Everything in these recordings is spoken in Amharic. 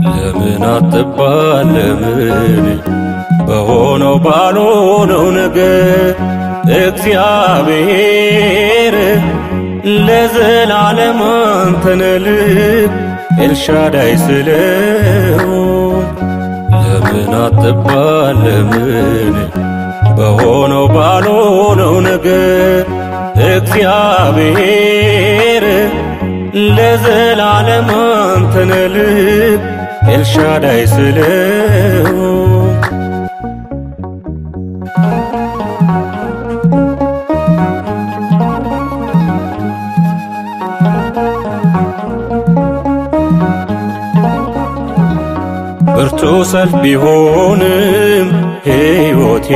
ለምን አትባል ለምን በሆነው ባልሆነው ነገር እግዚአብሔር ለዘላለም አንተነ ልብ ኤልሻዳይ ስለው ለምን አትባል ለምን በሆነው ባልሆነው ነገር እግዚአብሔር ለዘላለም አንተነ ልብ ኤልሻዳይ ስለው ብርቱ ሰልፍ ቢሆንም ሕይወቴ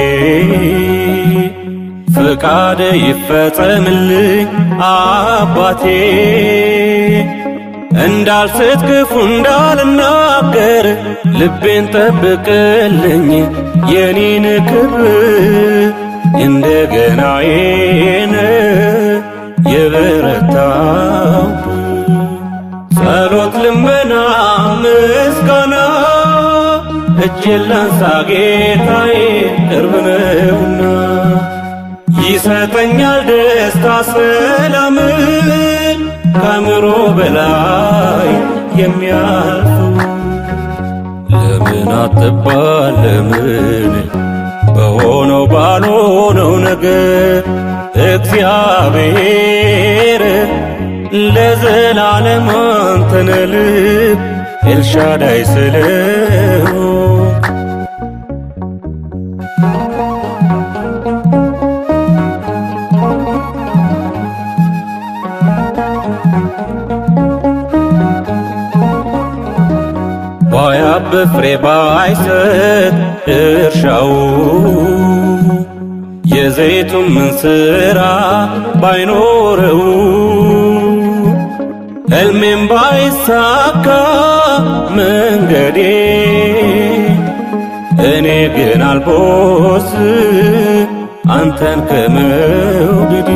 ፍቃድ ይፈጸምልኝ አባቴ እንዳልስት ክፉ እንዳልናገር ልቤን ጠብቅልኝ የኔን ክብር እንደገናዬን የበረታው ጸሎት ልመና ምስጋና እጄን ላንሳ ጌታዬ ቅርብ ነውና ይሰጠኛል ደስታ ሰላምን ከአእምሮ በላይ የሚያልፈው ለምን አትባል ለምን በሆነው ባልሆነው ነገር እግዚአብሔር ለዘላለም አንተነ ልብ ኤልሻዳይ ስለው ባያብብ ፍሬ ባይሰጥ እርሻው የዘይቱን እንስራ ባይኖረው ሕልሜም ባይሳካ መንገዴ እኔ ግን አልቦስ አንተን ከመውደዴ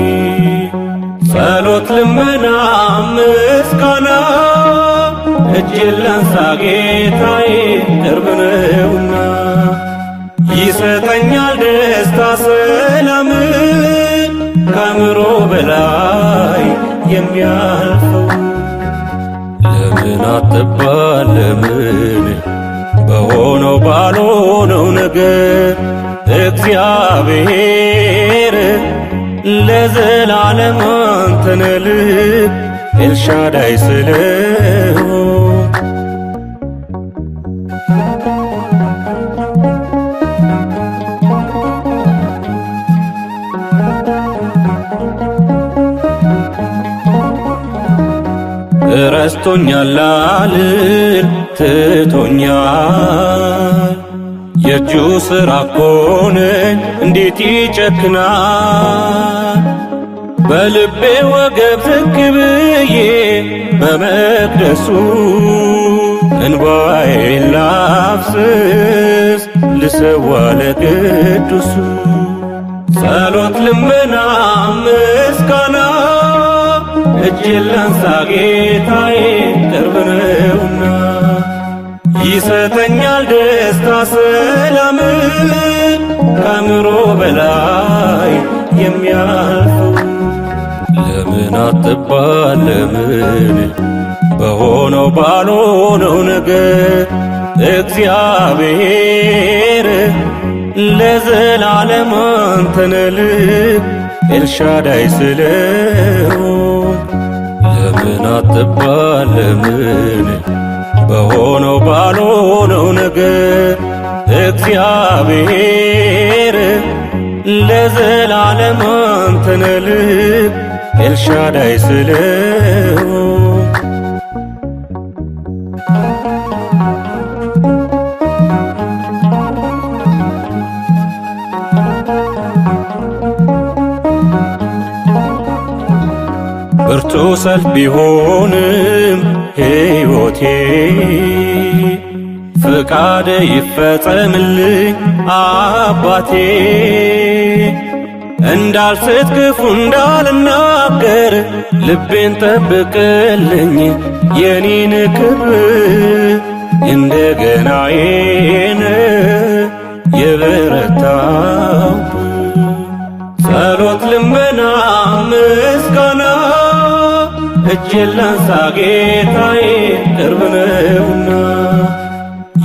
ጸሎት ልመና ምስጋና እጄን ላንሳ ጌታዬ ቅርብ ነውና ይሰጠኛል ደስታ ሰላምን ከአእምሮ በላይ የሚያልፈው ለምን አትባል ለምን በሆነው ባልሆነው ነገር እግዚአብሔር ለዘላለም አንተነ ልብ ኤልሻዳይ ስለው ረስቶኛል ላልል ትቶኛል የእጁ ሥራ እኮ ነኝ እንዴት ይጨክናል በልቤ ወገብ ዝቅ ብዬ በመቅደሱ እንባዬን ላፍስስ ልሰዋ ለቅዱሱ ጸሎት ልመና ምስጋና እጄን ላንሳ ጌታዬ ቅርብ ነውና ይሰጠኛል ደስታ ሰላምን ከአእምሮ በላይ የሚያልፈው ለምን አትባል ለምን በሆነው ባልሆነው ነገር እግዚአብሔር ለዘላለም አንተነ ልብ ኤልሻዳይ ስለው ለምን አትባል ለምን በሆነው ባልሆነው ነገር እግዚአብሔር ለዘላለም አንተነ ልብ ኤልሻዳይ ስለው ብርቱ ሰልፍ ቢሆንም ሕይወቴ ፍቃድ ይፈጸምልኝ አባቴ። እንዳልስት ክፉ እንዳልናገር ልቤን ጠብቅልኝ የኔን ክብር እንደገናዬን የበረታው ጸሎት ልመና ምስጋና እጄን ላንሳ ጌታዬ ቅርብ ነውና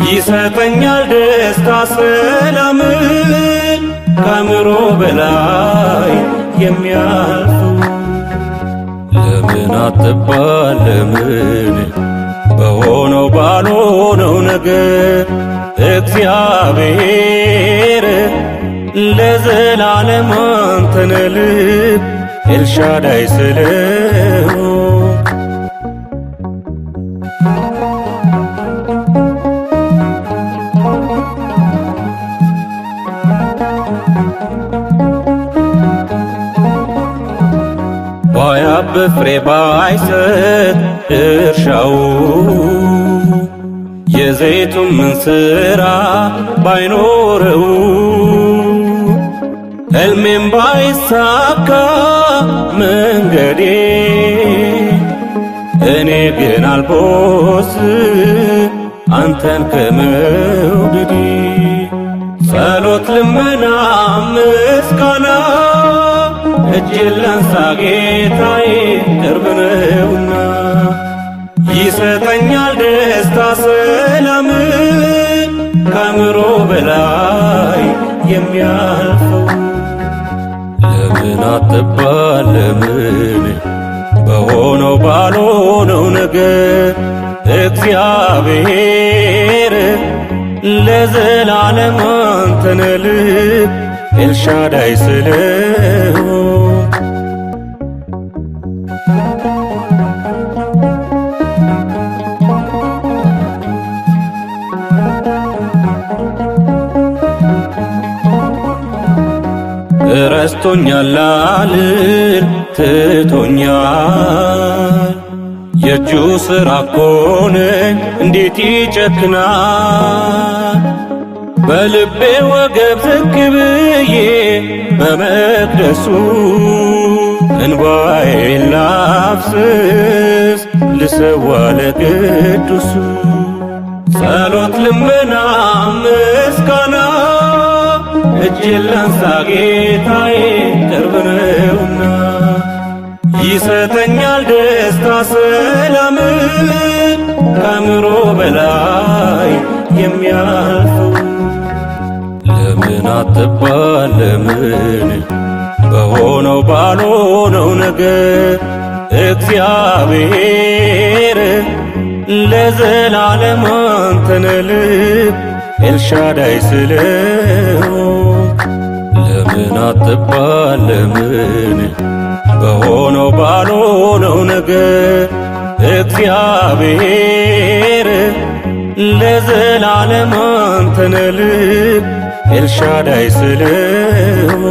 ይሰጠኛል ደስታ ሰላምን ከአእምሮ በላይ የሚያልፉ ለምን አትባል ለምን በሆነው ባልሆነው ነገር እግዚአብሔር ለዘላለም አንተ ነህ ልብ ኤልሻዳይ ስለው ባያብብ ፍሬ ባይሰጥ እርሻው የዘይቱን እንስራ ባይኖረው ሕልሜም ባይሳካ መንገዴ እኔ ግን አልቦስ አንተን ከመውደዴ ጸሎት ልመና ምስጋና እጄን ላንሳ ጌታዬ ቅርብ ነውና ይሰጠኛል ደስታ ሰላምን ከአእምሮ በላይ የሚያልፈው ለምን አትባል ለምን በሆነው ባልሆነው ነገር እግዚአብሔር ለዘላለም አንተ ነህ ልብ ኤልሻዳይ ስለው ረስቶኛል አልል ትቶኛል የእጁ ሥራ እኮ ነኝ እንዴት ይጨክናል በልቤ ወገብ ዝቅ ብዬ በመቅደሱ እንባዬን ላፍስስ ልሰዋ ለቅዱሱ ጸሎት ልመና ምስጋና እጄን ላንሳ ጌታዬ ቅርብ ነውና ይሰጠኛል ደስታ ሰላምን ከአእምሮ በላይ የሚያልፈው ለምን አትባል ለምን በሆነው ባልሆነው ነገር እግዚአብሔር ለዘላለም አንተ ነህ ልብ ኤልሻዳይ ስለው ለምን አትባል ለምን በሆነው ባልሆነው ነገር እግዚአብሔር ለዘላለም አንተ ነህ ልብ ኤልሻዳይ ስለው